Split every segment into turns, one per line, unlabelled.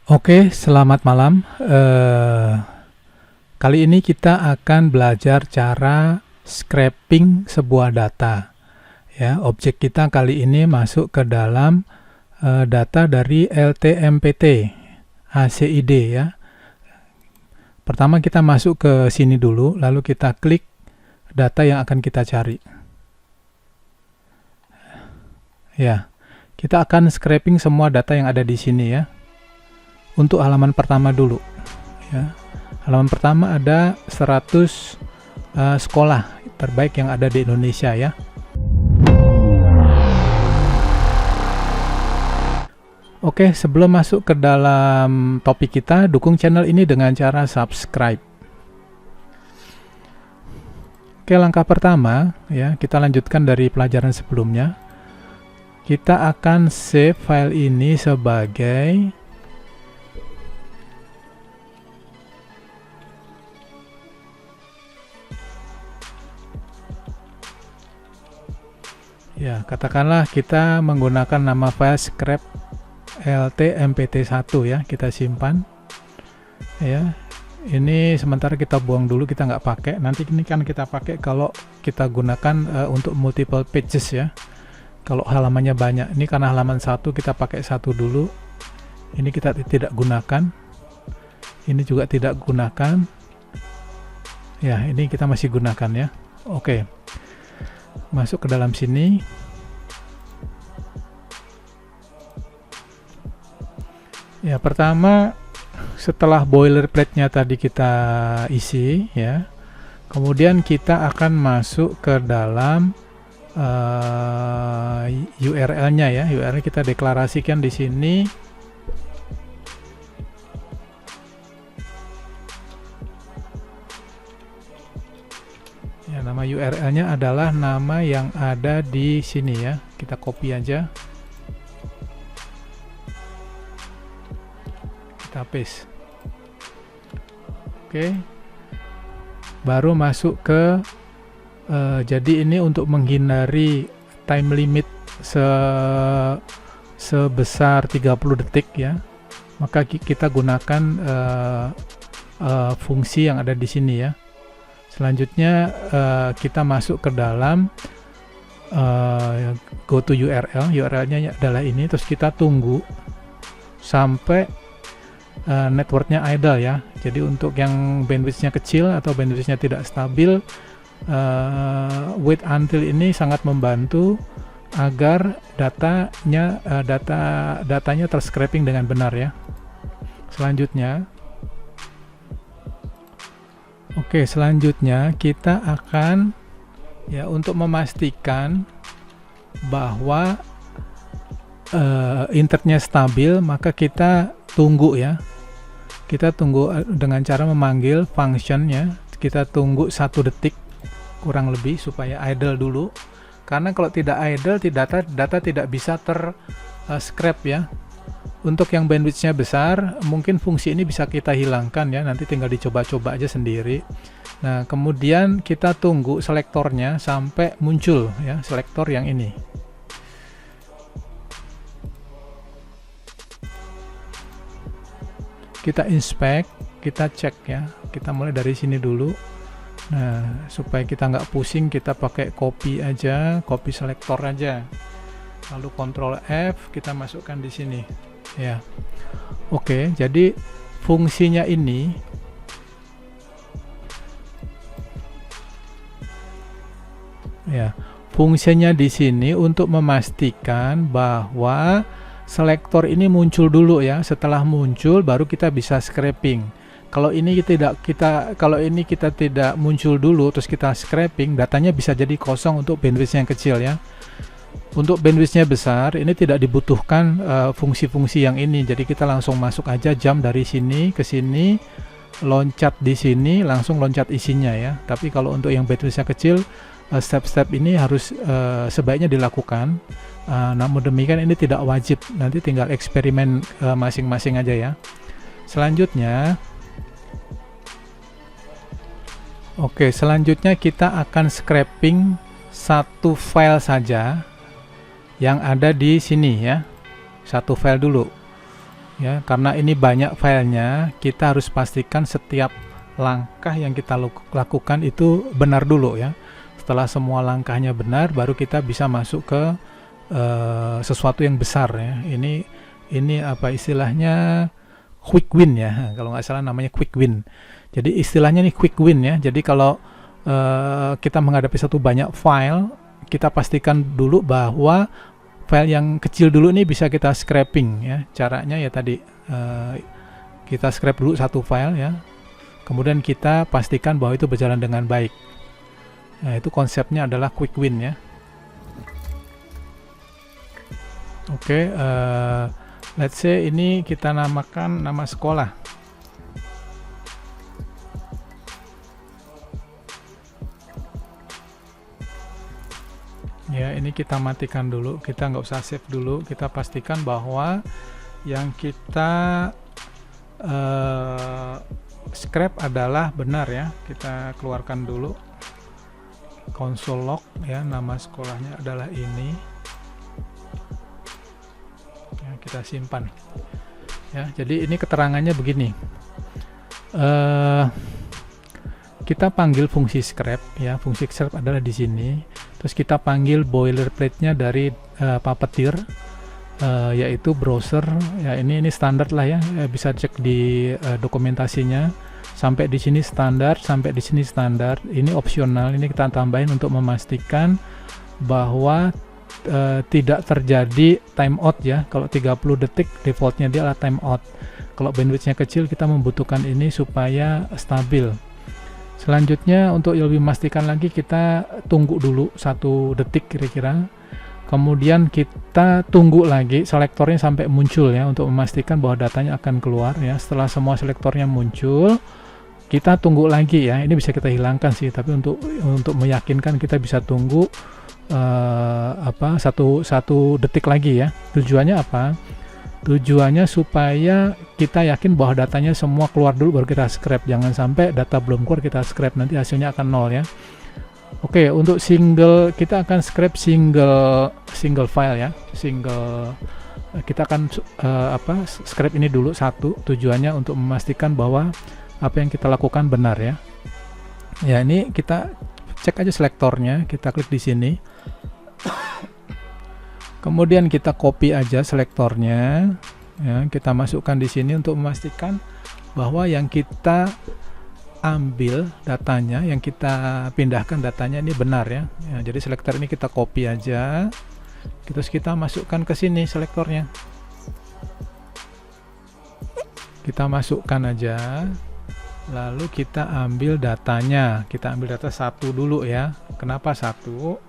Oke, selamat malam. Kali ini kita akan belajar cara scraping sebuah data. Ya, objek kita kali ini masuk ke dalam data dari LTMPT ACID ya. Pertama kita masuk ke sini dulu, lalu kita klik data yang akan kita cari. Ya, kita akan scraping semua data yang ada di sini ya. Untuk halaman pertama dulu ya. Halaman pertama ada 100 sekolah terbaik yang ada di Indonesia ya. Oke, sebelum masuk ke dalam topik kita, dukung channel ini dengan cara subscribe. Oke, langkah pertama ya, kita lanjutkan dari pelajaran sebelumnya. Kita akan save file ini sebagai ya, katakanlah kita menggunakan nama file scrap LTMPT1 ya, kita simpan ya. Ini sementara kita buang dulu, kita nggak pakai. Nanti ini kan kita pakai kalau kita gunakan untuk multiple pages ya. Kalau halamannya banyak, ini karena halaman satu kita pakai satu dulu. Ini kita tidak gunakan. Ini juga tidak gunakan. Ya, ini kita masih gunakan ya. Oke. Masuk ke dalam sini. Ya, pertama setelah boilerplate-nya tadi kita isi ya, kemudian kita akan masuk ke dalam URL-nya ya. URL kita deklarasikan di sini. Ya, nama URL-nya adalah nama yang ada di sini ya. Kita copy aja. Kita paste. Oke. Baru masuk ke jadi ini untuk menghindari time limit sebesar 30 detik ya. Maka kita gunakan fungsi yang ada di sini ya. Selanjutnya kita masuk ke dalam go to URL. URL-nya adalah ini, terus kita tunggu sampai networknya idle ya. Jadi untuk yang bandwidth-nya kecil atau bandwidth-nya tidak stabil, wait until ini sangat membantu agar datanya terscraping dengan benar ya. Selanjutnya selanjutnya kita akan ya, untuk memastikan bahwa internetnya stabil, maka kita tunggu ya. Kita tunggu dengan cara memanggil functionnya. Kita tunggu 1 detik kurang lebih supaya idle dulu. Karena kalau tidak idle, data tidak bisa scrap ya. Untuk yang bandwidth-nya besar, mungkin fungsi ini bisa kita hilangkan ya, nanti tinggal dicoba-coba aja sendiri. Nah, kemudian kita tunggu selektornya sampai muncul ya, selektor yang ini. Kita inspect, kita cek ya. Kita mulai dari sini dulu. Nah, supaya kita nggak pusing, kita pakai copy aja, copy selektor aja. Lalu Ctrl F, kita masukkan di sini. Ya, oke. Jadi fungsinya ini ya, fungsinya di sini untuk memastikan bahwa selektor ini muncul dulu ya. Setelah muncul, baru kita bisa scraping. Kalau ini kita tidak muncul dulu, terus kita scraping, datanya bisa jadi kosong untuk bandwidth yang kecil ya. Untuk bandwidth-nya besar, ini tidak dibutuhkan fungsi-fungsi yang ini. Jadi kita langsung masuk aja, jump dari sini ke sini, loncat di sini, langsung loncat isinya ya. Tapi kalau untuk yang bandwidth-nya kecil, step-step ini harus sebaiknya dilakukan. Namun demikian ini tidak wajib. Nanti tinggal eksperimen masing-masing aja ya. Selanjutnya, selanjutnya kita akan scraping satu file saja yang ada di sini ya. Satu file dulu. ya, karena ini banyak filenya, kita harus pastikan setiap langkah yang kita lakukan itu benar dulu ya. Setelah semua langkahnya benar, baru kita bisa masuk ke sesuatu yang besar ya. Ini apa istilahnya, quick win ya, kalau nggak salah namanya quick win. Jadi istilahnya nih quick win ya. Jadi kalau kita menghadapi satu banyak file, kita pastikan dulu bahwa file yang kecil dulu ini bisa kita scraping ya. Caranya ya tadi kita scrap dulu satu file ya, kemudian kita pastikan bahwa itu berjalan dengan baik. Nah, itu konsepnya adalah quick win ya. Oke, let's say ini kita namakan nama sekolah. Ya, ini kita matikan dulu, kita nggak usah save dulu, kita pastikan bahwa yang kita scrap adalah benar ya. Kita keluarkan dulu console log ya, nama sekolahnya adalah ini ya, kita simpan ya. Jadi ini keterangannya begini, kita panggil fungsi scrap ya. Fungsi scrap adalah di sini. Terus kita panggil boilerplate-nya dari Puppeteer, yaitu browser ya. Ini standar lah ya, bisa cek di dokumentasinya. Sampai di sini standar, sampai di sini standar. Ini opsional, ini kita tambahin untuk memastikan bahwa tidak terjadi timeout ya. Kalau 30 detik defaultnya dia adalah timeout. Kalau bandwidth-nya kecil, kita membutuhkan ini supaya stabil. Selanjutnya untuk lebih memastikan lagi, kita tunggu dulu 1 detik kira-kira, kemudian kita tunggu lagi selektornya sampai muncul ya, untuk memastikan bahwa datanya akan keluar ya. Setelah semua selektornya muncul, kita tunggu lagi ya. Ini bisa kita hilangkan sih, tapi untuk meyakinkan kita bisa tunggu satu detik lagi ya. Tujuannya apa? Tujuannya supaya kita yakin bahwa datanya semua keluar dulu baru kita scrap. Jangan sampai data belum keluar kita scrap, nanti hasilnya akan 0 ya. Oke, untuk single, kita akan scrap single file ya. Kita akan scrap ini dulu satu. Tujuannya untuk memastikan bahwa apa yang kita lakukan benar ya. Ya, ini kita cek aja selektornya, kita klik di sini. Kemudian kita copy aja selektornya ya, kita masukkan di sini untuk memastikan bahwa yang kita ambil datanya, yang kita pindahkan datanya ini benar ya. Jadi selektor ini kita copy aja, terus kita masukkan ke sini selektornya. Kita masukkan aja, lalu kita ambil datanya. Kita ambil data 1 dulu ya. Kenapa 1?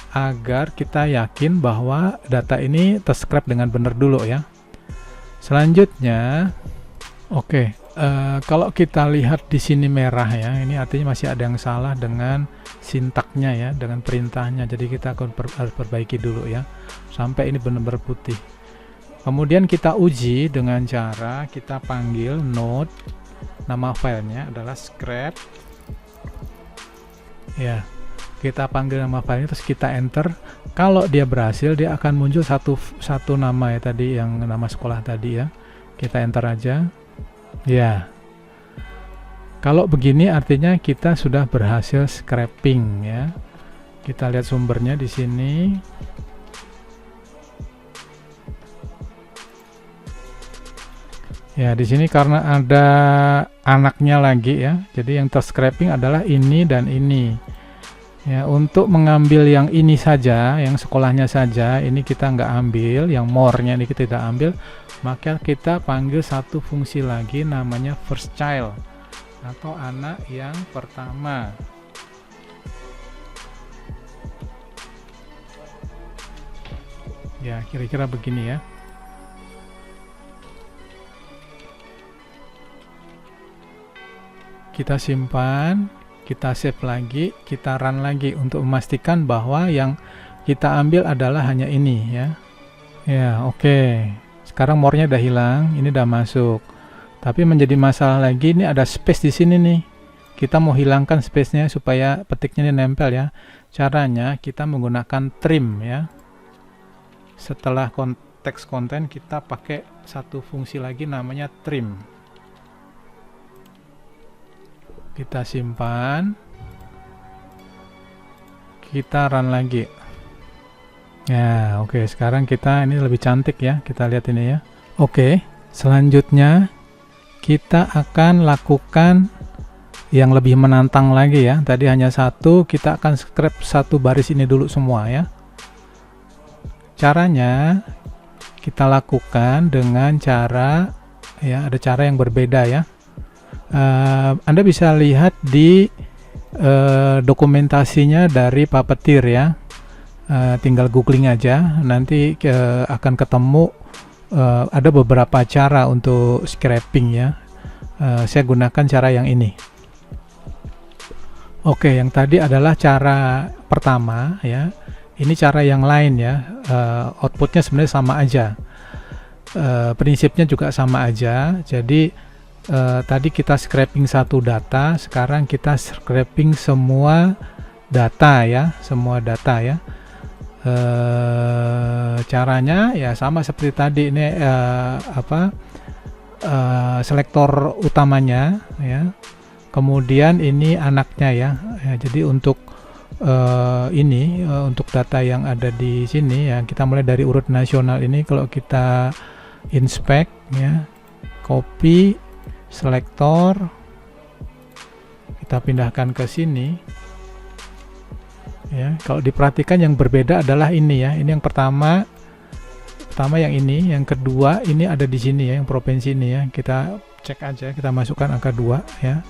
Agar kita yakin bahwa data ini terscrap dengan benar dulu ya. Selanjutnya, kalau kita lihat di sini merah ya, ini artinya masih ada yang salah dengan sintaknya ya, dengan perintahnya. Jadi kita akan harus perbaiki dulu ya, sampai ini benar-benar putih. Kemudian kita uji dengan cara kita panggil node, nama filenya adalah scrap ya. Kita panggil nama filenya, terus kita enter. Kalau dia berhasil, dia akan muncul satu nama ya, tadi yang nama sekolah tadi ya. Kita enter aja ya. Kalau begini artinya kita sudah berhasil scraping ya. Kita lihat sumbernya di sini. Ya, di sini karena ada anaknya lagi ya. Jadi yang terscraping adalah ini dan ini. Ya, untuk mengambil yang ini saja, yang sekolahnya saja, ini kita nggak ambil, yang more-nya ini kita tidak ambil, maka kita panggil satu fungsi lagi namanya first child atau anak yang pertama. Ya, kira-kira begini ya. Kita simpan, kita save lagi, kita run lagi untuk memastikan bahwa yang kita ambil adalah hanya ini ya. Ya, oke. Sekarang more-nya udah hilang, ini udah masuk. Tapi menjadi masalah lagi, ini ada space di sini nih. Kita mau hilangkan space-nya supaya petiknya ini nempel ya. Caranya kita menggunakan trim ya. Setelah text content kita pakai satu fungsi lagi namanya trim. Kita simpan, kita run lagi. Ya, oke, sekarang kita ini lebih cantik ya, kita lihat ini ya. Oke, selanjutnya kita akan lakukan yang lebih menantang lagi ya. Tadi hanya satu, kita akan scrap satu baris ini dulu semua ya. Caranya kita lakukan dengan cara ya, ada cara yang berbeda ya. Anda bisa lihat di dokumentasinya dari Puppeteer ya. Tinggal googling aja, nanti akan ketemu ada beberapa cara untuk scraping ya. Saya gunakan cara yang ini. Oke, yang tadi adalah cara pertama ya. Ini cara yang lain ya. Outputnya sebenarnya sama aja. Prinsipnya juga sama aja. Jadi tadi kita scraping satu data, sekarang kita scraping semua data ya, semua data ya. Caranya ya sama seperti tadi, ini selektor utamanya ya. Kemudian ini anaknya ya. Jadi untuk untuk data yang ada di sini ya, kita mulai dari urut nasional ini. Kalau kita inspect ya, copy, selektor, kita pindahkan ke sini ya. Kalau diperhatikan yang berbeda adalah ini ya. Ini yang pertama yang ini, yang kedua ini ada di sini ya, yang provinsi ini ya. Kita cek aja, kita masukkan angka 2 ya.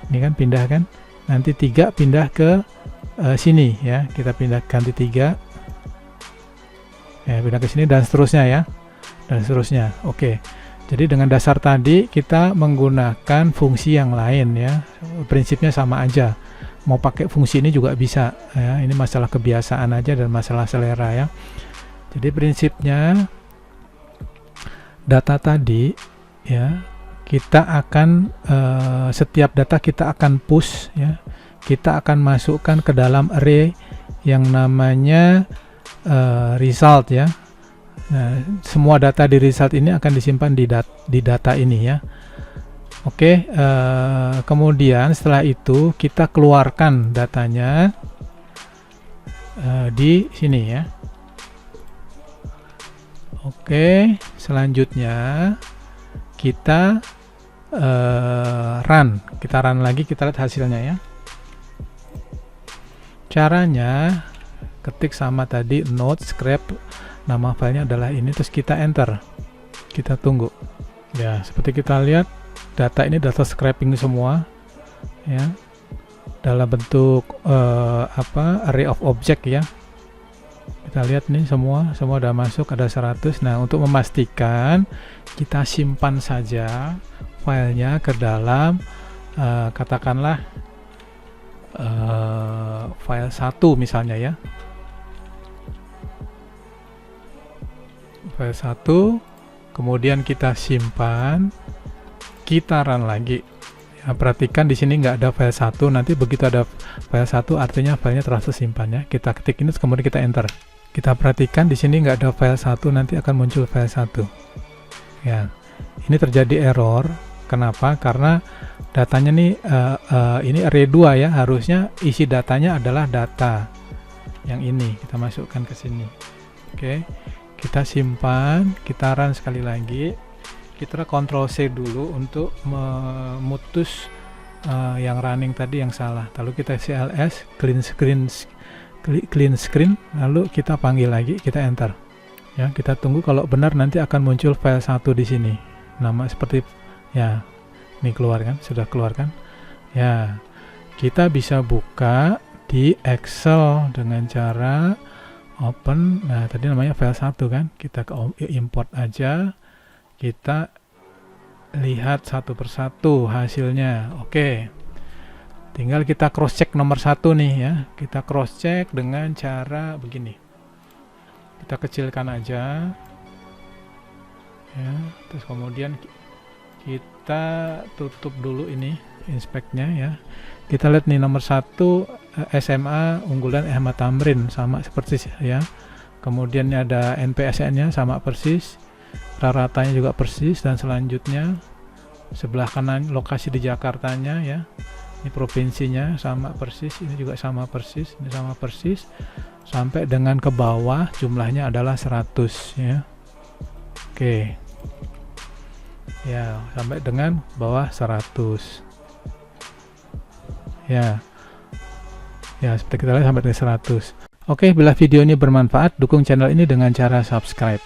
Ini kan pindah kan, nanti 3 pindah ke sini ya, kita pindah ganti 3 ya, pindah ke sini dan seterusnya ya, dan seterusnya. Oke, jadi dengan dasar tadi kita menggunakan fungsi yang lain ya, prinsipnya sama aja. Mau pakai fungsi ini juga bisa ya, ini masalah kebiasaan aja dan masalah selera ya. Jadi prinsipnya data tadi ya, kita akan setiap data kita akan push ya, kita akan masukkan ke dalam array yang namanya result ya. Nah, semua data di result ini akan disimpan di data ini ya. Oke, kemudian setelah itu kita keluarkan datanya di sini ya. Oke, selanjutnya kita kita run lagi, kita lihat hasilnya ya. Caranya ketik sama tadi, node scrap, nama filenya adalah ini, terus kita enter, kita tunggu ya. Seperti kita lihat, data ini data scraping semua ya, dalam bentuk array of object ya. Kita lihat nih, semua udah masuk, ada 100. Nah, untuk memastikan, kita simpan saja filenya ke dalam katakanlah file 1 misalnya ya, file 1, kemudian kita simpan, kita run lagi ya. Perhatikan di sini nggak ada file 1, nanti begitu ada file 1 artinya filenya telah tersimpan ya. Kita ketik ini, kemudian kita enter. Kita perhatikan di sini nggak ada file 1, nanti akan muncul file 1 ya. Ini terjadi error. Kenapa? Karena datanya nih ini array 2 ya, harusnya isi datanya adalah data yang ini, kita masukkan ke sini. Oke, kita simpan, kita run sekali lagi, kita Ctrl C dulu untuk memutus yang running tadi yang salah. Lalu kita CLS clean screen, lalu kita panggil lagi, kita enter ya. Kita tunggu, kalau benar nanti akan muncul file 1 di sini, nama seperti ya, ini keluar kan, sudah keluar kan ya. Kita bisa buka di Excel dengan cara open. Nah, tadi namanya file 1 kan, kita ke import aja, kita lihat satu persatu hasilnya. Oke, tinggal kita cross check nomor 1 nih ya. Kita cross check dengan cara begini, kita kecilkan aja ya, terus kemudian kita tutup dulu ini inspect-nya ya. Kita lihat nih nomor 1 SMA unggulan Ahmad Tamrin, sama seperti ya. kemudian ada NPSN-nya sama persis, raratanya juga persis, dan selanjutnya sebelah kanan lokasi di Jakartanya ya, ini provinsinya sama persis, ini juga sama persis, ini sama persis, sampai dengan ke bawah jumlahnya adalah 100 ya. Oke ya, sampai dengan bawah 100 ya. Ya, seperti kita lihat sampai dengan 100. Oke, bila video ini bermanfaat, dukung channel ini dengan cara subscribe.